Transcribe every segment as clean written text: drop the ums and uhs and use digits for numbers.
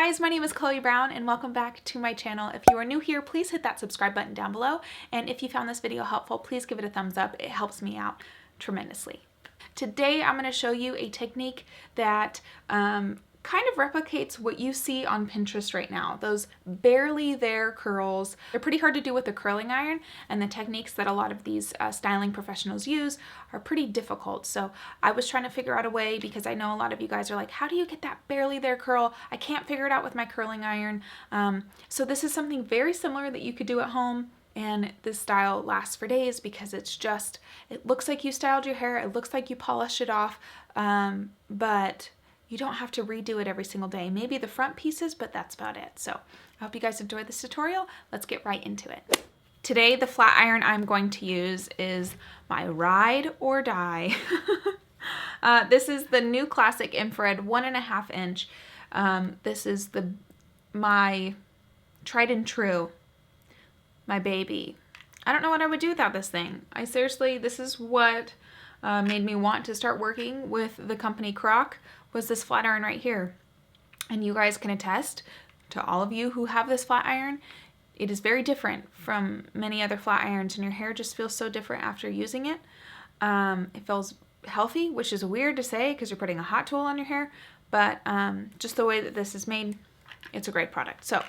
guys, my name is Chloe Brown and welcome back to my channel. If you are new here, please hit that subscribe button down below. And if you found this video helpful, please give it a thumbs up. It helps me out tremendously. Today, I'm going to show you a technique that kind of replicates what you see on Pinterest right now. Those barely there curls. They're pretty hard to do with a curling iron, and the techniques that a lot of these styling professionals use are pretty difficult. So I was trying to figure out a way, because I know a lot of you guys are like, how do you get that barely there curl? I can't figure it out with my curling iron. So this is something very similar that you could do at home. And this style lasts for days because it's just, it looks like you styled your hair, it looks like you polished it off, but you don't have to redo it every single day. Maybe the front pieces, but that's about it. So I hope you guys enjoyed this tutorial. Let's get right into it. Today, the flat iron I'm going to use is my ride or die. This is the new classic infrared 1.5 inch. This is my tried and true, my baby. I don't know what I would do without this thing. This is what made me want to start working with the company Croc, was this flat iron right here. And you guys can attest, to all of you who have this flat iron, it is very different from many other flat irons, and your hair just feels so different after using it. It feels healthy, which is weird to say because you're putting a hot tool on your hair, but just the way that this is made, it's a great product. So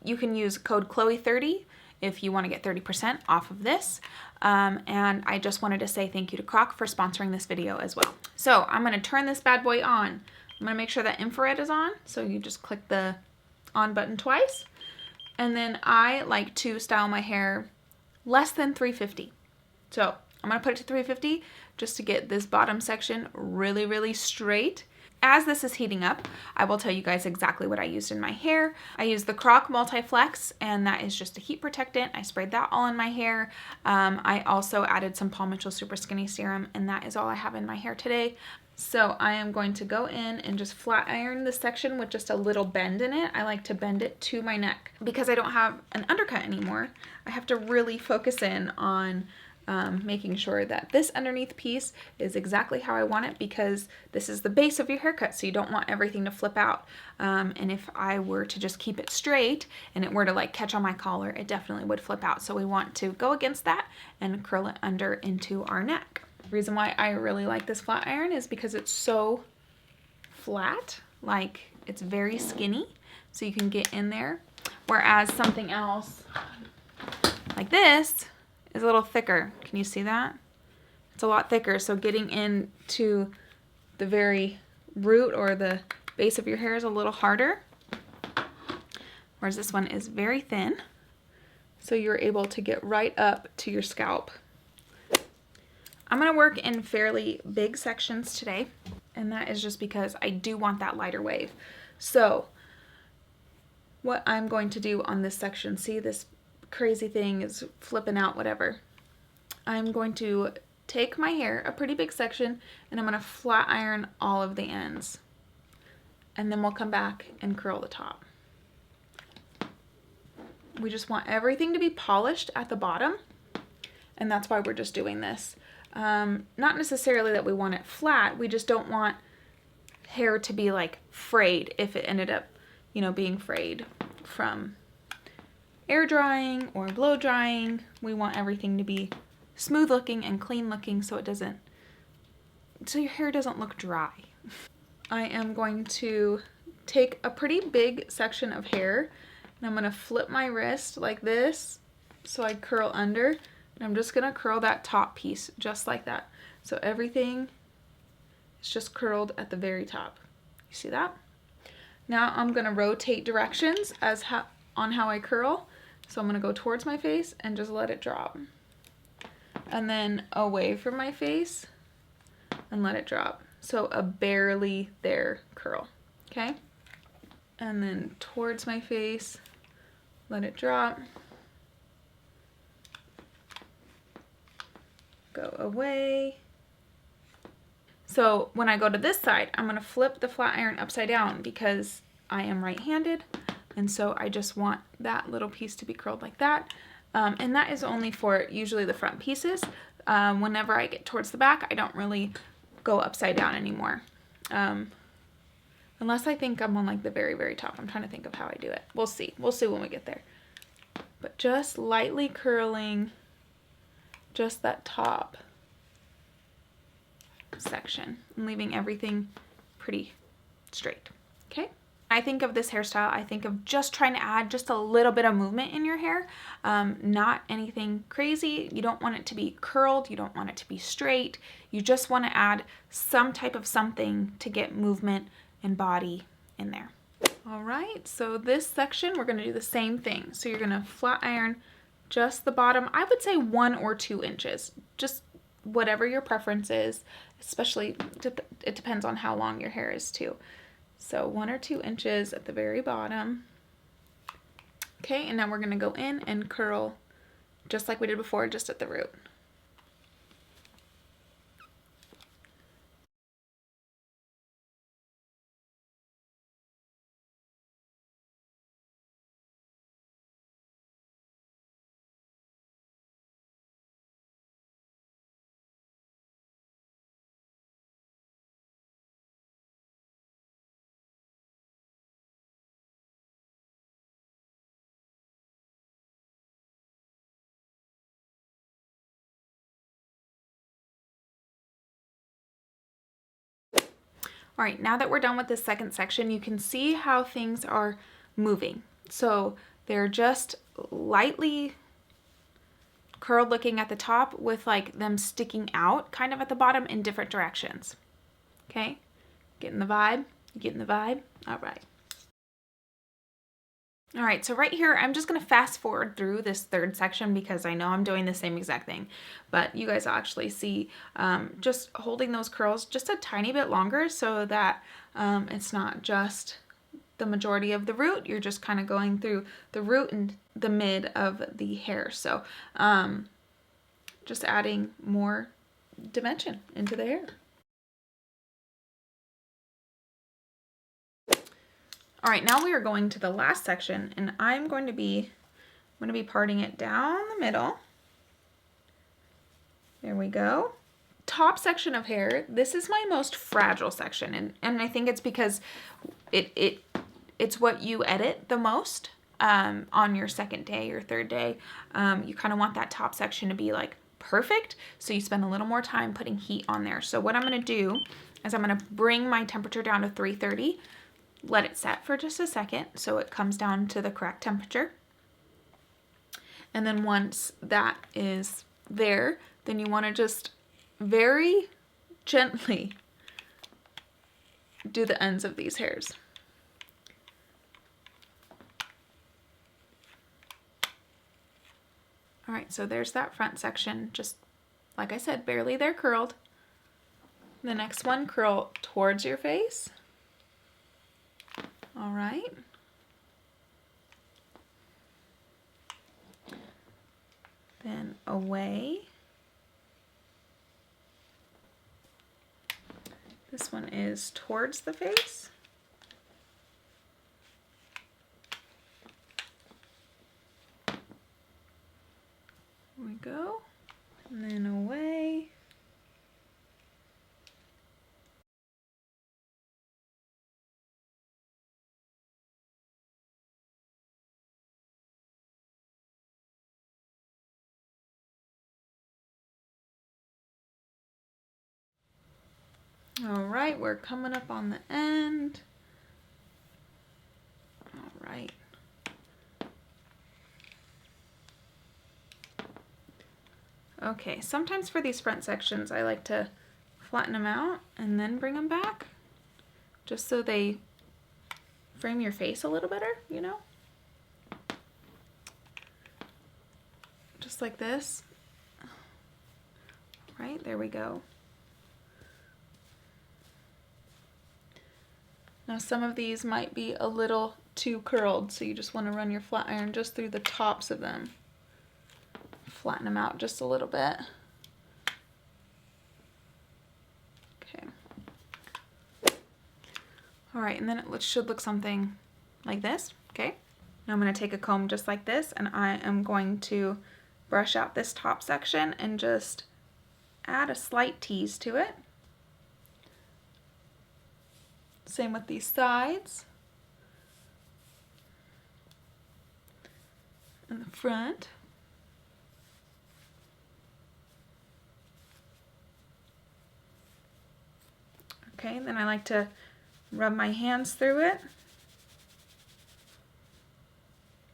you can use code Chloe30 if you want to get 30% off of this. And I just wanted to say thank you to Croc for sponsoring this video as well. So I'm going to turn this bad boy on. I'm going to make sure that infrared is on. So you just click the on button twice. And then I like to style my hair less than 350. So I'm going to put it to 350 just to get this bottom section really, really straight. As this is heating up, I will tell you guys exactly what I used in my hair. I used the Croc Multi-Flex, and that is just a heat protectant. I sprayed that all in my hair. I also added some Paul Mitchell Super Skinny Serum, and that is all I have in my hair today. So I am going to go in and just flat iron this section with just a little bend in it. I like to bend it to my neck. Because I don't have an undercut anymore, I have to really focus in on making sure that this underneath piece is exactly how I want it, because this is the base of your haircut, so you don't want everything to flip out. And if I were to just keep it straight and it were to like catch on my collar, it definitely would flip out. So we want to go against that and curl it under into our neck. The reason why I really like this flat iron is because it's so flat, like it's very skinny, so you can get in there. Whereas something else like this is a little thicker. Can you see that? It's a lot thicker, so getting into the very root or the base of your hair is a little harder. Whereas this one is very thin, so you're able to get right up to your scalp. I'm gonna work in fairly big sections today, and that is just because I do want that lighter wave. So what I'm going to do on this section, see this crazy thing is flipping out, whatever. I'm going to take my hair, a pretty big section, and I'm going to flat iron all of the ends. And then we'll come back and curl the top. We just want everything to be polished at the bottom, and that's why we're just doing this. Not necessarily that we want it flat, we just don't want hair to be like frayed if it ended up, you know, being frayed from air drying or blow drying. We want everything to be smooth looking and clean looking so your hair doesn't look dry. I am going to take a pretty big section of hair and I'm going to flip my wrist like this so I curl under, and I'm just going to curl that top piece just like that. So everything is just curled at the very top. You see that? Now I'm going to rotate directions on how I curl. So I'm going to go towards my face and just let it drop. And then away from my face and let it drop. So a barely there curl, okay? And then towards my face, let it drop. Go away. So when I go to this side, I'm going to flip the flat iron upside down because I am right-handed. And so I just want that little piece to be curled like that. And that is only for usually the front pieces. Whenever I get towards the back, I don't really go upside down anymore. Unless I think I'm on like the very, very top. I'm trying to think of how I do it. We'll see. We'll see when we get there. But just lightly curling just that top section and leaving everything pretty straight. Okay. I think of this hairstyle, I think of just trying to add just a little bit of movement in your hair, not anything crazy. You don't want it to be curled, you don't want it to be straight. You just want to add some type of something to get movement and body in there. All right, so this section we're going to do the same thing. So you're going to flat iron just the bottom, I would say 1 or 2 inches, just whatever your preference is, especially it depends on how long your hair is too. So 1 or 2 inches at the very bottom. Okay, and now we're going to go in and curl just like we did before, just at the root. All right, now that we're done with this second section, you can see how things are moving. So they're just lightly curled looking at the top with like them sticking out kind of at the bottom in different directions. Okay, getting the vibe? You getting the vibe? All right. All right, so right here, I'm just gonna fast forward through this third section because I know I'm doing the same exact thing, but you guys will actually see just holding those curls just a tiny bit longer so that it's not just the majority of the root. You're just kind of going through the root and the mid of the hair. So just adding more dimension into the hair. All right, now we are going to the last section, and I'm going to be parting it down the middle. There we go. Top section of hair, this is my most fragile section, and I think it's because it's what you edit the most on your second day or third day. You kind of want that top section to be like perfect, so you spend a little more time putting heat on there. So what I'm going to do is I'm going to bring my temperature down to 330. Let it set for just a second so it comes down to the correct temperature. And then once that is there, then you want to just very gently do the ends of these hairs. All right, so there's that front section, just like I said, barely there curled. The next one, curl towards your face. All right. Then away. This one is towards the face. There we go. And then away. All right, we're coming up on the end. All right. Okay, sometimes for these front sections, I like to flatten them out and then bring them back, just so they frame your face a little better, you know? Just like this. Right, there we go. Now some of these might be a little too curled, so you just want to run your flat iron just through the tops of them. Flatten them out just a little bit. Okay. All right, and then it should look something like this, okay? Now I'm going to take a comb just like this, and I am going to brush out this top section and just add a slight tease to it. Same with these sides. And the front. Okay, then I like to rub my hands through it.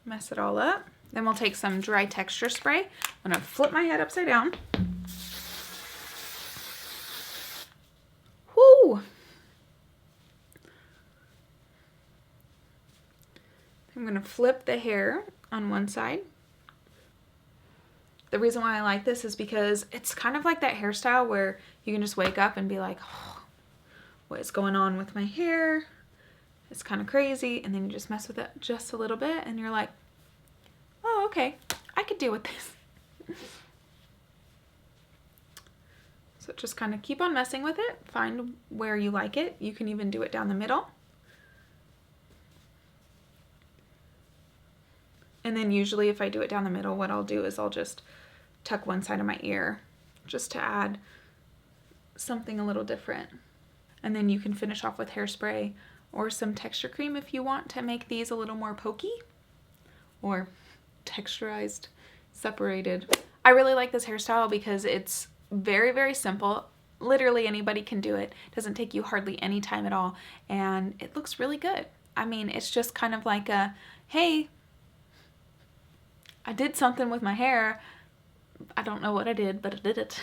Mess it all up. Then we'll take some dry texture spray. I'm gonna flip my head upside down. Whoo! I'm gonna flip the hair on one side. The reason why I like this is because it's kind of like that hairstyle where you can just wake up and be like, oh, what is going on with my hair? It's kind of crazy. And then you just mess with it just a little bit and you're like, oh, okay, I could deal with this. So just kind of keep on messing with it. Find where you like it. You can even do it down the middle. And then usually if I do it down the middle, what I'll do is I'll just tuck one side of my ear just to add something a little different. And then you can finish off with hairspray or some texture cream if you want to make these a little more pokey or texturized, separated. I really like this hairstyle because it's very, very simple. Literally anybody can do it. It doesn't take you hardly any time at all. And it looks really good. I mean, it's just kind of like a, hey, I did something with my hair. I don't know what I did, but I did it.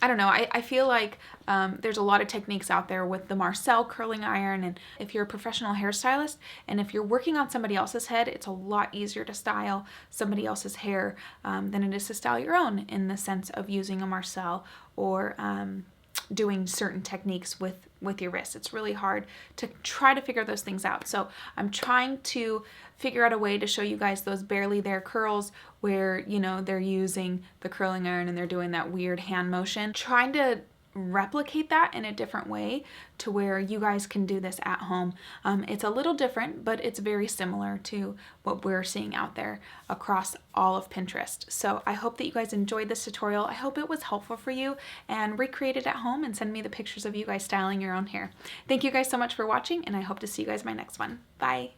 I don't know. I feel like there's a lot of techniques out there with the Marcel curling iron, and if you're a professional hairstylist and if you're working on somebody else's head, it's a lot easier to style somebody else's hair than it is to style your own, in the sense of using a Marcel or doing certain techniques with your wrists. It's really hard to try to figure those things out. So I'm trying to figure out a way to show you guys those barely there curls where, you know, they're using the curling iron and they're doing that weird hand motion. Trying to replicate that in a different way to where you guys can do this at home. It's a little different, but it's very similar to what we're seeing out there across all of Pinterest. So I hope that you guys enjoyed this tutorial. I hope it was helpful for you, and recreate it at home and send me the pictures of you guys styling your own hair. Thank you guys so much for watching, and I hope to see you guys in my next one. Bye.